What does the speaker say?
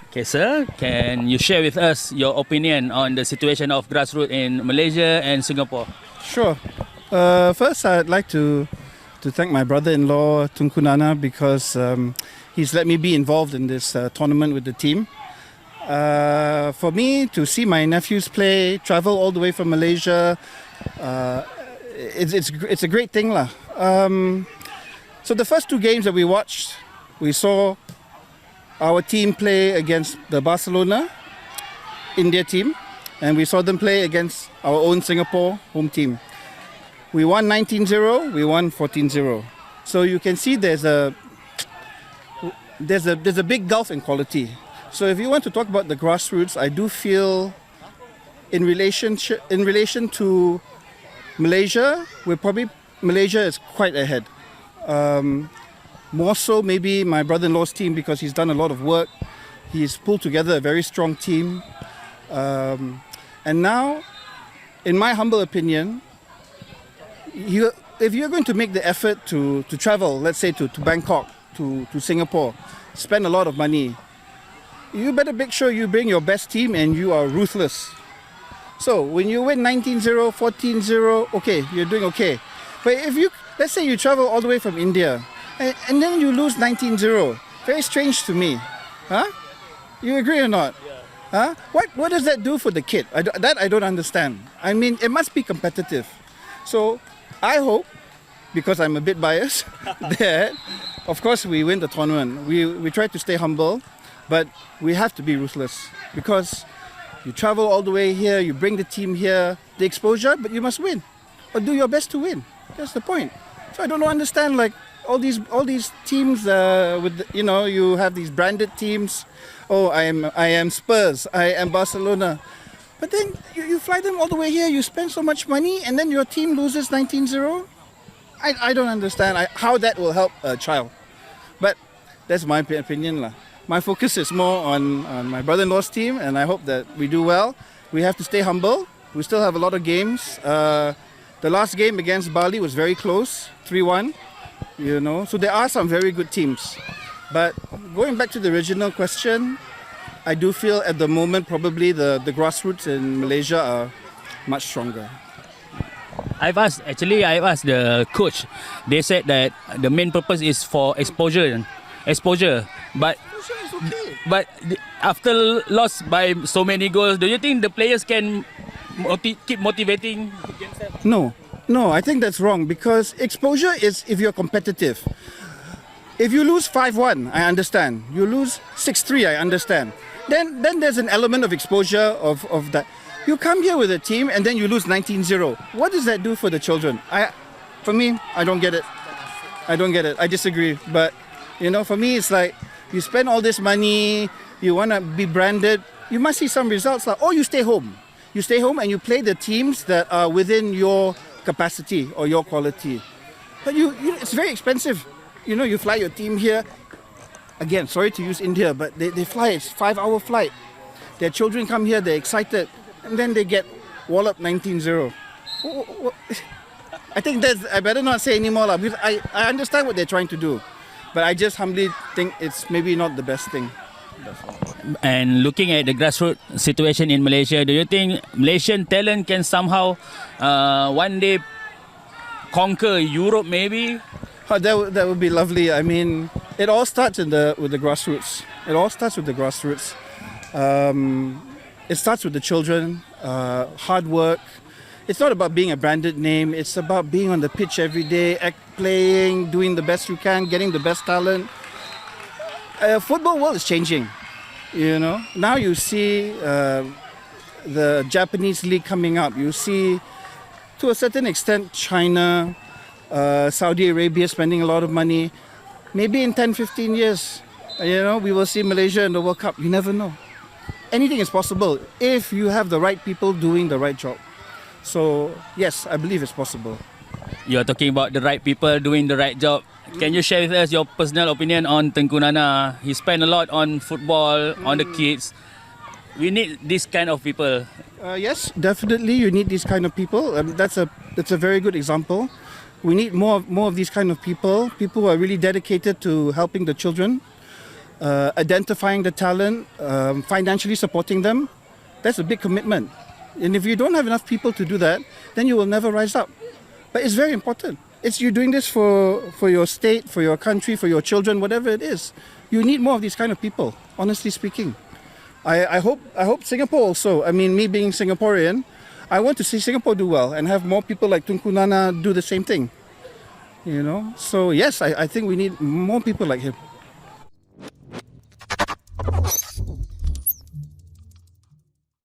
Okay, sir, can you share with us your opinion on the situation of grassroots in Malaysia and Singapore? Sure. First, I'd like to thank my brother-in-law, Tengku Nana, because he's let me be involved in this tournament with the team. For me, to see my nephews play, travel all the way from Malaysia, it's a great thing, lah. So the first two games that we watched, we saw our team play against the Barcelona India team, and we saw them play against our own Singapore home team. We won 19-0, we won 14-0. So you can see there's a big gulf in quality. So if you want to talk about the grassroots, I do feel in relation to Malaysia, Malaysia is quite ahead. More so maybe my brother-in-law's team, because he's done a lot of work. He's pulled together a very strong team. And now, in my humble opinion, if you're going to make the effort to travel, let's say to Bangkok, to Singapore, spend a lot of money, you better make sure you bring your best team and you are ruthless. So when you win 19-0, 14-0, okay, you're doing okay. But if let's say you travel all the way from India, and then you lose 19-0. Very strange to me. Huh? You agree or not? Yeah. Huh? What does that do for the kid? That I don't understand. I mean, it must be competitive. So I hope, because I'm a bit biased, that of course we win the tournament. We try to stay humble, but we have to be ruthless, because you travel all the way here, you bring the team here, the exposure, but you must win. Or do your best to win. That's the point. So I don't understand, like, all these teams you have these branded teams. Oh, I am Spurs, I am Barcelona. But then you fly them all the way here, you spend so much money, and then your team loses 19-0. I don't understand how that will help a child. But that's my opinion, lah. My focus is more on my brother-in-law's team, and I hope that we do well. We have to stay humble. We still have a lot of games. The last game against Bali was very close, 3-1. So there are some very good teams. But going back to the original question, I do feel at the moment probably the grassroots in Malaysia are much stronger. I've asked the coach. They said that the main purpose is for exposure. But after loss by so many goals, do you think the players can keep motivating themselves? No, I think that's wrong, because exposure is if you're competitive. If you lose 5-1, I understand. You lose 6-3, I understand. Then there's an element of exposure of that. You come here with a team and then you lose 19-0. What does that do for the children? For me, I don't get it. I disagree. But, for me, it's like you spend all this money, you want to be branded, you must see some results. Or you stay home. You stay home and you play the teams that are within your capacity or your quality. But it's very expensive. You fly your team here. Again, sorry to use India, but they fly. It's 5-hour flight. Their children come here, they're excited, and then they get walloped 19-0. I think I better not say anymore, because I understand what they're trying to do, but I just humbly think it's maybe not the best thing. And looking at the grassroots situation in Malaysia, do you think Malaysian talent can somehow one day conquer Europe maybe? That would be lovely. I mean, it all starts with the grassroots. It starts with the children, hard work. It's not about being a branded name. It's about being on the pitch every day, playing, doing the best you can, getting the best talent. Football world is changing. Now you see the Japanese league coming up. You see, to a certain extent, China, Saudi Arabia spending a lot of money. Maybe in 10-15 years, we will see Malaysia in the World Cup. You never know. Anything is possible if you have the right people doing the right job. So yes, I believe it's possible. You're talking about the right people doing the right job. Can you share with us your personal opinion on Tengku Nana? He spent a lot on football, on the kids. We need this kind of people. Yes, definitely. You need these kind of people. That's a very good example. We need more of these kind of people. People who are really dedicated to helping the children. identifying the talent, financially supporting them. That's a big commitment. And if you don't have enough people to do that, then you will never rise up. But it's very important. It's you doing this for your state, for your country, for your children, whatever it is. You need more of these kind of people, honestly speaking. I hope Singapore also, I mean, me being Singaporean, I want to see Singapore do well and have more people like Tengku Nana do the same thing. You know? So yes, I think we need more people like him.